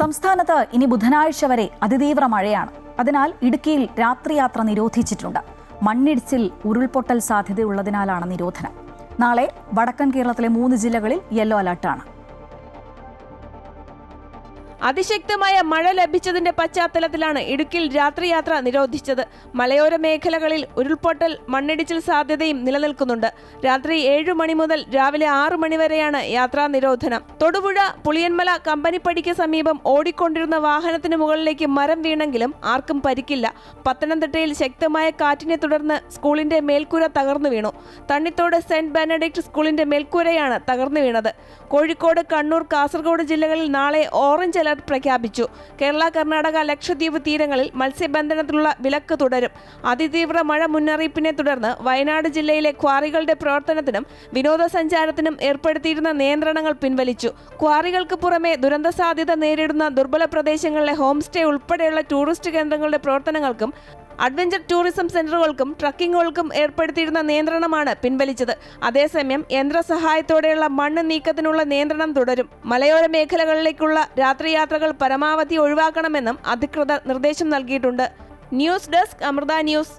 സംസ്ഥാനത്ത് ഇനി ബുധനാഴ്ച വരെ അതിതീവ്ര മഴയാണ്. അതിനാൽ ഇടുക്കിയിൽ രാത്രിയാത്ര നിരോധിച്ചിട്ടുണ്ട്. മണ്ണിടിച്ചിൽ, ഉരുൾപൊട്ടൽ സാധ്യതയുള്ളതിനാലാണ് നിരോധനം. നാളെ വടക്കൻ കേരളത്തിലെ 3 ജില്ലകളിൽ യെല്ലോ അലർട്ടാണ്. അതിശക്തമായ മഴ ലഭിച്ചതിന്റെ പശ്ചാത്തലത്തിലാണ് ഇടുക്കിയിൽ രാത്രിയാത്ര നിരോധിച്ചത്. മലയോര മേഖലകളിൽ ഉരുൾപൊട്ടൽ, മണ്ണിടിച്ചിൽ സാധ്യതയും നിലനിൽക്കുന്നുണ്ട്. രാത്രി 7 മണി മുതൽ രാവിലെ 6 മണി വരെയാണ് യാത്രാ നിരോധനം. തൊടുപുഴ പുളിയന്മല കമ്പനിപ്പടിക്ക് സമീപം ഓടിക്കൊണ്ടിരുന്ന വാഹനത്തിന് മുകളിലേക്ക് മരം വീണെങ്കിലും ആർക്കും പരിക്കില്ല. പത്തനംതിട്ടയിൽ ശക്തമായ കാറ്റിനെ തുടർന്ന് സ്കൂളിന്റെ മേൽക്കൂര തകർന്നു വീണു. തണ്ണിത്തോട് സെന്റ് ബെനഡിക്ട് സ്കൂളിന്റെ മേൽക്കൂരയാണ് തകർന്നു വീണത്. കോഴിക്കോട്, കണ്ണൂർ, കാസർഗോഡ് ജില്ലകളിൽ നാളെ ഓറഞ്ച് അലർട്ട് പ്രഖ്യാപിച്ചു. കേരള, കർണാടക, ലക്ഷദ്വീപ് തീരങ്ങളിൽ മത്സ്യബന്ധനത്തിനുള്ള വിലക്ക് തുടരും. അതിതീവ്ര മഴ മുന്നറിയിപ്പിനെ തുടർന്ന് വയനാട് ജില്ലയിലെ ക്വാറികളുടെ പ്രവർത്തനത്തിനും വിനോദസഞ്ചാരത്തിനും ഏർപ്പെടുത്തിയിരുന്ന നിയന്ത്രണങ്ങൾ പിൻവലിച്ചു. ക്വാറികൾക്ക് പുറമെ ദുരന്ത സാധ്യത നേരിടുന്ന ദുർബല പ്രദേശങ്ങളിലെ ഹോം സ്റ്റേ ഉൾപ്പെടെയുള്ള ടൂറിസ്റ്റ് കേന്ദ്രങ്ങളുടെ പ്രവർത്തനങ്ങൾക്കും അഡ്വഞ്ചർ ടൂറിസം സെന്ററുകൾക്കും ട്രക്കിങ്ങുകൾക്കും ഏർപ്പെടുത്തിയിരുന്ന നിയന്ത്രണമാണ് പിൻവലിച്ചത്. അതേസമയം യന്ത്രസഹായത്തോടെയുള്ള മണ്ണ് നീക്കത്തിനുള്ള നിയന്ത്രണം തുടരും. മലയോര മേഖലകളിലേക്കുള്ള രാത്രിയാത്രകൾ പരമാവധി ഒഴിവാക്കണമെന്നും അധികൃതർ നിർദ്ദേശം നൽകിയിട്ടുണ്ട്. News desk, Amrita news.